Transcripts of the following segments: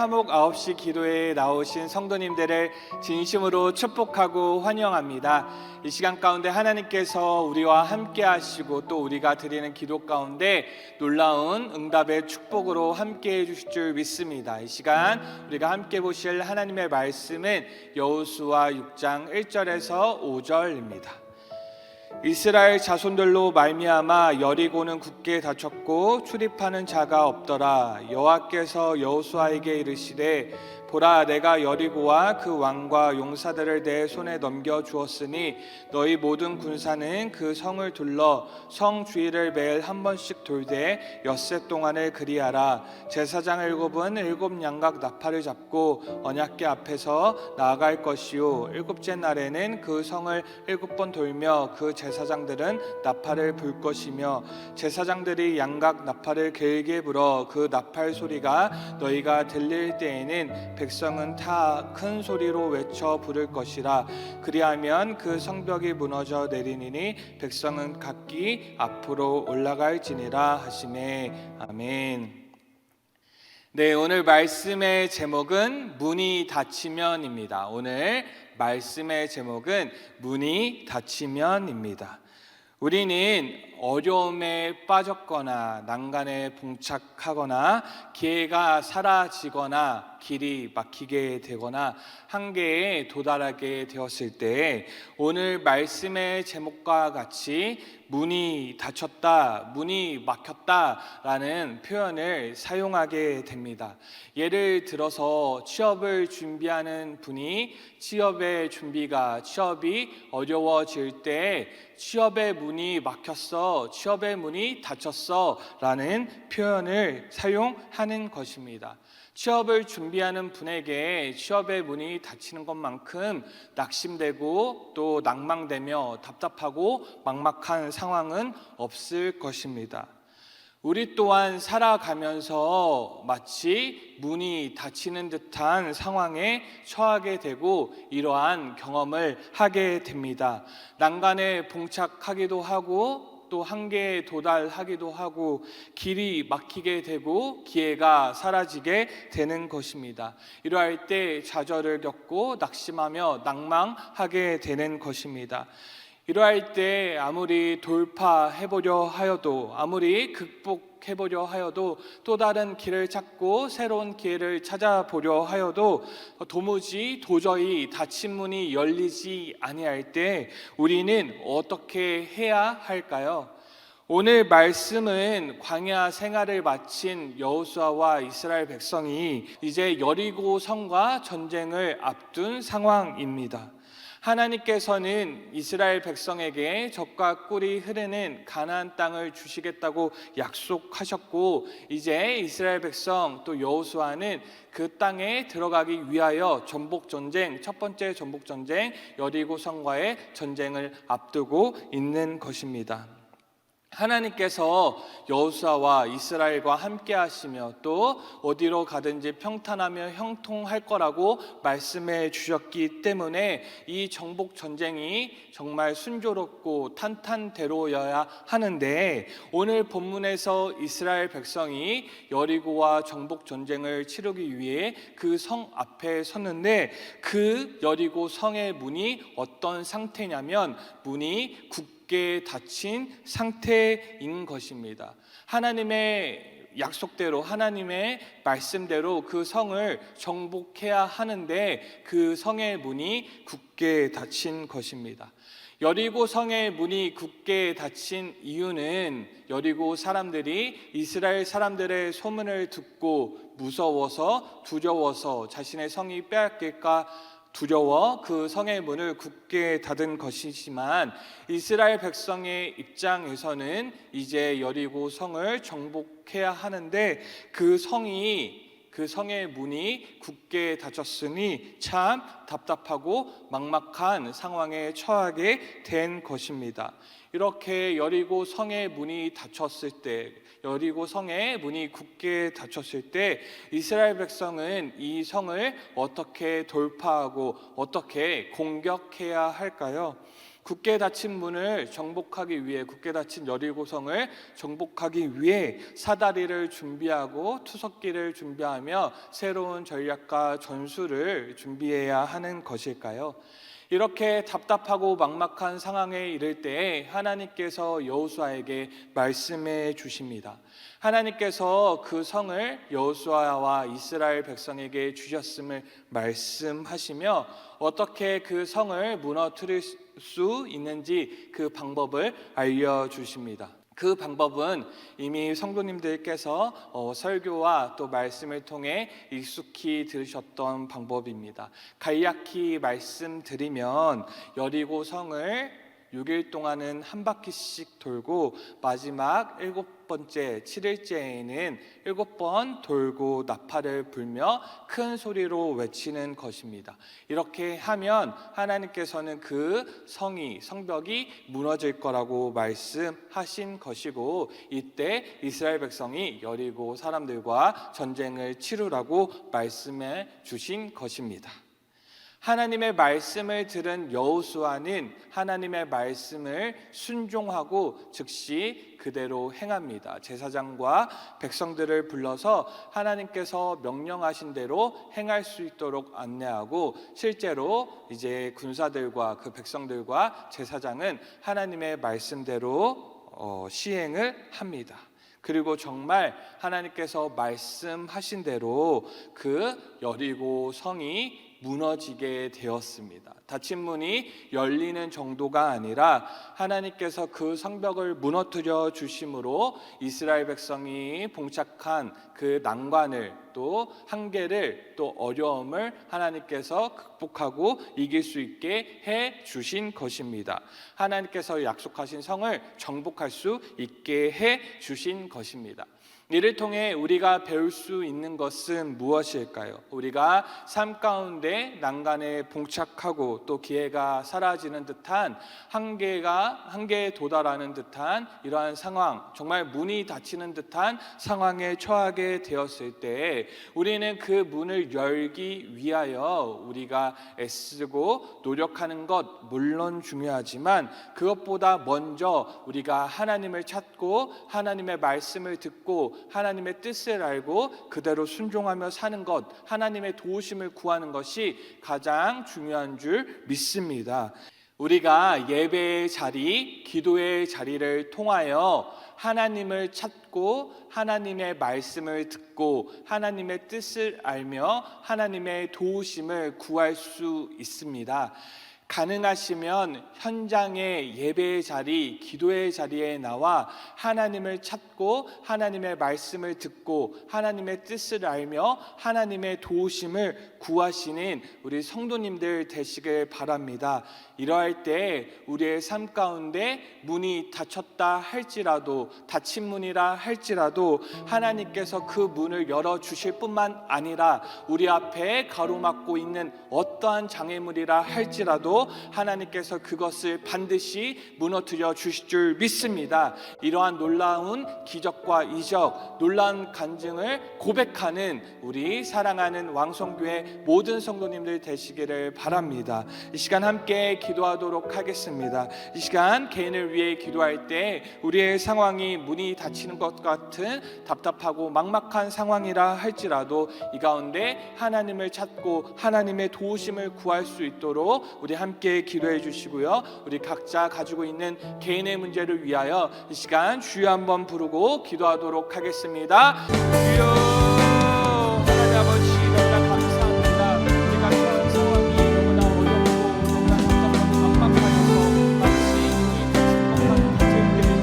화목 9시 기도회에 나오신 성도님들을 진심으로 축복하고 환영합니다. 이 시간 가운데 하나님께서 우리와 함께 하시고 또 우리가 드리는 기도 가운데 놀라운 응답의 축복으로 함께 해주실 줄 믿습니다. 이 시간 우리가 함께 보실 하나님의 말씀은 여호수아 6장 1절에서 5절입니다. 이스라엘 자손들로 말미암아 여리고는 굳게 닫혔고 출입하는 자가 없더라. 여호와께서 여호수아에게 이르시되 보라, 내가 여리고와 그 왕과 용사들을 내 손에 넘겨 주었으니 너희 모든 군사는 그 성을 둘러 성 주위를 매일 한 번씩 돌되 엿새 동안을 그리하라. 제사장 7은 7 양각 나팔을 잡고 언약궤 앞에서 나아갈 것이요 7째 날에는 그 성을 7번 돌며 그 제사장들은 나팔을 불 것이며 제사장들이 양각 나팔을 길게 불어 그 나팔 소리가 너희가 들릴 때에는 백성은 다 큰 소리로 외쳐 부를 것이라. 그리하면 그 성벽이 무너져 내리니 백성은 각기 앞으로 올라갈지니라 하시매. 아멘. 네, 오늘 말씀의 제목은 문이 닫히면입니다. 오늘 말씀의 제목은 문이 닫히면입니다. 우리는 어려움에 빠졌거나 난간에 봉착하거나 기회가 사라지거나 길이 막히게 되거나 한계에 도달하게 되었을 때 오늘 말씀의 제목과 같이 문이 닫혔다, 문이 막혔다라는 표현을 사용하게 됩니다. 예를 들어서 취업을 준비하는 분이 취업이 어려워질 때 취업의 문이 막혔어, 취업의 문이 닫혔어 라는 표현을 사용하는 것입니다. 취업을 준비하는 분에게 취업의 문이 닫히는 것만큼 낙심되고 또 낭망되며 답답하고 막막한 상황은 없을 것입니다. 우리 또한 살아가면서 마치 문이 닫히는 듯한 상황에 처하게 되고 이러한 경험을 하게 됩니다. 난간에 봉착하기도 하고 또 한계에 도달하기도 하고 길이 막히게 되고 기회가 사라지게 되는 것입니다. 이러할 때 좌절을 겪고 낙심하며 낭망하게 되는 것입니다. 이러할 때 아무리 돌파해보려 하여도 아무리 극복해보려 하여도 또 다른 길을 찾고 새로운 기회를 찾아보려 하여도 도저히 닫힌 문이 열리지 아니할 때 우리는 어떻게 해야 할까요? 오늘 말씀은 광야 생활을 마친 여호수아와 이스라엘 백성이 이제 여리고 성과 전쟁을 앞둔 상황입니다. 하나님께서는 이스라엘 백성에게 젖과 꿀이 흐르는 가나안 땅을 주시겠다고 약속하셨고 이제 이스라엘 백성 또 여호수아는 그 땅에 들어가기 위하여 첫 번째 전복 전쟁 여리고 성과의 전쟁을 앞두고 있는 것입니다. 하나님께서 여호수아와 이스라엘과 함께 하시며 또 어디로 가든지 평탄하며 형통할 거라고 말씀해 주셨기 때문에 이 정복 전쟁이 정말 순조롭고 탄탄대로여야 하는데 오늘 본문에서 이스라엘 백성이 여리고와 정복 전쟁을 치르기 위해 그 성 앞에 섰는데 그 여리고 성의 문이 어떤 상태냐면 문이 굳게 닫힌 상태인 것입니다. 하나님의 약속대로 하나님의 말씀대로 그 성을 정복해야 하는데 그 성의 문이 굳게 닫힌 것입니다. 여리고 성의 문이 굳게 닫힌 이유는 여리고 사람들이 이스라엘 사람들의 소문을 듣고 무서워서 두려워서 자신의 성이 빼앗길까 두려워 그 성의 문을 굳게 닫은 것이지만 이스라엘 백성의 입장에서는 이제 여리고 성을 정복해야 하는데 그 성의 문이 굳게 닫혔으니 참 답답하고 막막한 상황에 처하게 된 것입니다. 이렇게 여리고 성의 문이 닫혔을 때, 여리고 성의 문이 굳게 닫혔을 때 이스라엘 백성은 이 성을 어떻게 돌파하고 어떻게 공격해야 할까요? 굳게 닫힌 문을 정복하기 위해, 굳게 닫힌 여리고성을 정복하기 위해 사다리를 준비하고 투석기를 준비하며 새로운 전략과 전술을 준비해야 하는 것일까요? 이렇게 답답하고 막막한 상황에 이를 때에 하나님께서 여호수아에게 말씀해 주십니다. 하나님께서 그 성을 여호수아와 이스라엘 백성에게 주셨음을 말씀하시며 어떻게 그 성을 무너뜨릴 수 있는지 그 방법을 알려주십니다. 그 방법은 이미 성도님들께서 설교와 또 말씀을 통해 익숙히 들으셨던 방법입니다. 간략히 말씀드리면 여리고 성을 6일 동안은 한 바퀴씩 돌고 마지막 7번째 7일째에는 7번 돌고 나팔을 불며 큰 소리로 외치는 것입니다. 이렇게 하면 하나님께서는 그 성벽이 무너질 거라고 말씀하신 것이고, 이때 이스라엘 백성이 여리고 사람들과 전쟁을 치르라고 말씀해 주신 것입니다. 하나님의 말씀을 들은 여호수아는 하나님의 말씀을 순종하고 즉시 그대로 행합니다. 제사장과 백성들을 불러서 하나님께서 명령하신 대로 행할 수 있도록 안내하고, 실제로 이제 군사들과 그 백성들과 제사장은 하나님의 말씀대로 시행을 합니다. 그리고 정말 하나님께서 말씀하신 대로 그 여리고 성이 무너지게 되었습니다. 닫힌 문이 열리는 정도가 아니라 하나님께서 그 성벽을 무너뜨려 주심으로 이스라엘 백성이 봉착한 그 난관을, 또 한계를, 또 어려움을 하나님께서 극복하고 이길 수 있게 해 주신 것입니다. 하나님께서 약속하신 성을 정복할 수 있게 해 주신 것입니다. 이를 통해 우리가 배울 수 있는 것은 무엇일까요? 우리가 삶 가운데 난간에 봉착하고 또 기회가 사라지는 듯한 한계에 도달하는 듯한 이러한 상황, 정말 문이 닫히는 듯한 상황에 처하게 되었을 때 우리는 그 문을 열기 위하여 우리가 애쓰고 노력하는 것 물론 중요하지만, 그것보다 먼저 우리가 하나님을 찾고 하나님의 말씀을 듣고 하나님의 뜻을 알고 그대로 순종하며 사는 것, 하나님의 도우심을 구하는 것이 가장 중요한 줄 믿습니다. 우리가 예배의 자리, 기도의 자리를 통하여 하나님을 찾고 하나님의 말씀을 듣고 하나님의 뜻을 알며 하나님의 도우심을 구할 수 있습니다. 가능하시면 현장의 예배의 자리, 기도의 자리에 나와 하나님을 찾고 하나님의 말씀을 듣고 하나님의 뜻을 알며 하나님의 도우심을 구하시는 우리 성도님들 되시길 바랍니다. 이러할 때 우리의 삶 가운데 문이 닫혔다 할지라도, 닫힌 문이라 할지라도 하나님께서 그 문을 열어주실 뿐만 아니라 우리 앞에 가로막고 있는 어떠한 장애물이라 할지라도 하나님께서 그것을 반드시 무너뜨려 주실 줄 믿습니다. 이러한 놀라운 기적과 이적, 놀라운 간증을 고백하는 우리 사랑하는 왕성교회 모든 성도님들 되시기를 바랍니다. 이 시간 함께 기도하도록 하겠습니다. 이 시간 개인을 위해 기도할 때 우리의 상황이 문이 닫히는 것 같은 답답하고 막막한 상황이라 할지라도 이 가운데 하나님을 찾고 하나님의 도우심을 구할 수 있도록 우리 함께 기도해 주시고요. 우리 각자 가지고 있는 개인의 문제를 위하여 이 시간 주여 한번 부르고 기도하도록 하겠습니다. 주여, 하나님 아버지 너무나 감사합니다. 우리가 처한 상황이 너무나 어렵고 너무나 답답하고 막막하여서 마치 문이 닫힌 것 같은 그때에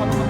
우리가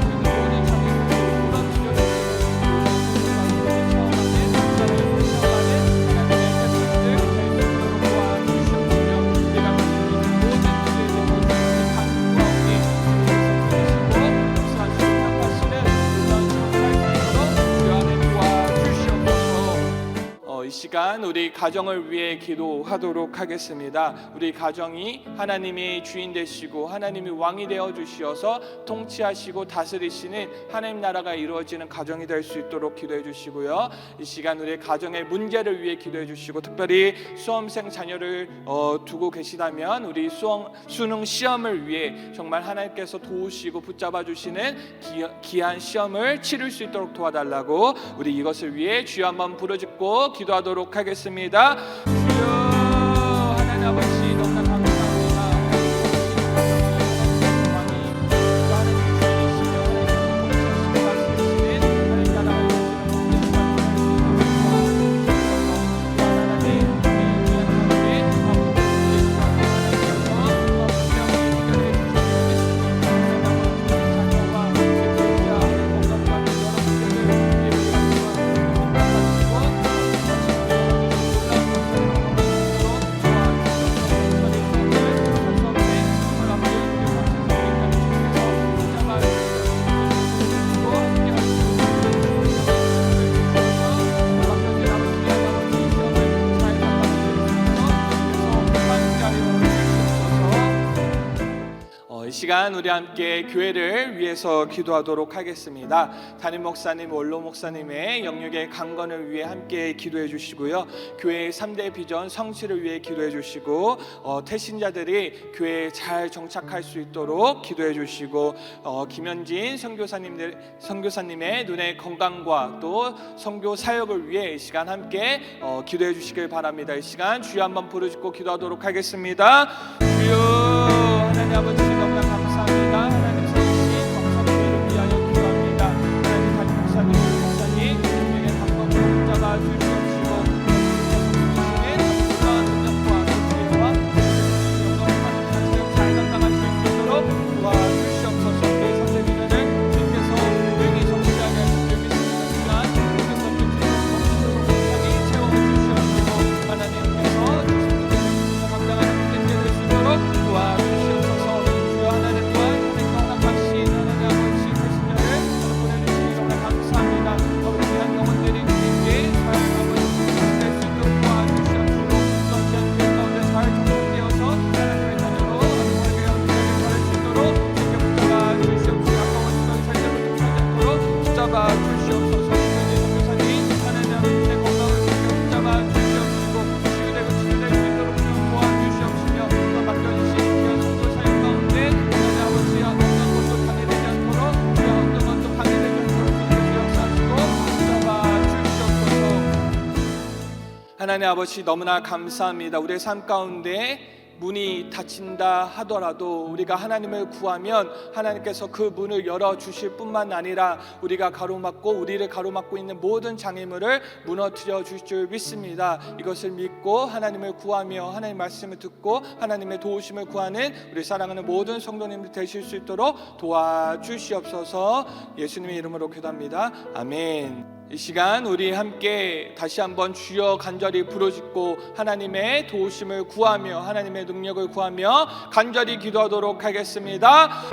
시간 우리 가정을 위해 기도하도록 하겠습니다. 우리 가정이 하나님이 주인 되시고 하나님이 왕이 되어 주시어서 통치하시고 다스리시는 하나님 나라가 이루어지는 가정이 될 수 있도록 기도해 주시고요. 이 시간 우리 가정의 문제를 위해 기도해 주시고, 특별히 수험생 자녀를 두고 계시다면 우리 수능 시험을 위해 정말 하나님께서 도우시고 붙잡아 주시는 귀한 시험을 치를 수 있도록 도와달라고 우리 이것을 위해 주여 한번 부르짖고 기도하도록 하겠습니다. 주여 하나님 아버지 너무나 감사합니다. 시간 우리 함께 교회를 위해서 기도하도록 하겠습니다. 담임 목사님, 원로 목사님의 영육의 강건을 위해 함께 기도해 주시고요. 교회의 3대 비전 성취를 위해 기도해 주시고, 태신자들이 교회에 잘 정착할 수 있도록 기도해 주시고, 김현진 선교사님의 눈의 건강과 또 선교 사역을 위해 이 시간 함께 기도해 주시길 바랍니다. 이 시간 주여 한번 부르짖고 기도하도록 하겠습니다. 주여 하나님 아버지 너무나 감사합니다. 하나님 세우신 감사를 위하여 기도합니다. 하나님 담임 목사님 주님의 감동을 붙잡아 주시옵시고, 주시는 놀라운 능력과 지혜와 영광을 받으셔서 잘 감당하실 수 있도록 도와주시옵소서. 그 선생님들은 주님께서 능히 성취하게 하실 줄 믿습니다. 시간 주님께서 주시는 채워주시옵시고, 하나님께서 주시는 감당하는 문제 될 수 있도록 도와주시옵소서. 하나님 아버지 너무나 감사합니다. 우리의 삶 가운데 문이 닫힌다 하더라도 우리가 하나님을 구하면 하나님께서 그 문을 열어주실 뿐만 아니라 우리를 가로막고 있는 모든 장애물을 무너뜨려 주실 줄 믿습니다. 이것을 믿고 하나님을 구하며 하나님 말씀을 듣고 하나님의 도우심을 구하는 우리 사랑하는 모든 성도님들 되실 수 있도록 도와주시옵소서. 예수님의 이름으로 기도합니다. 아멘. 이 시간 우리 함께 다시 한번 주여 간절히 부르짖고 하나님의 도우심을 구하며 하나님의 능력을 구하며 간절히 기도하도록 하겠습니다.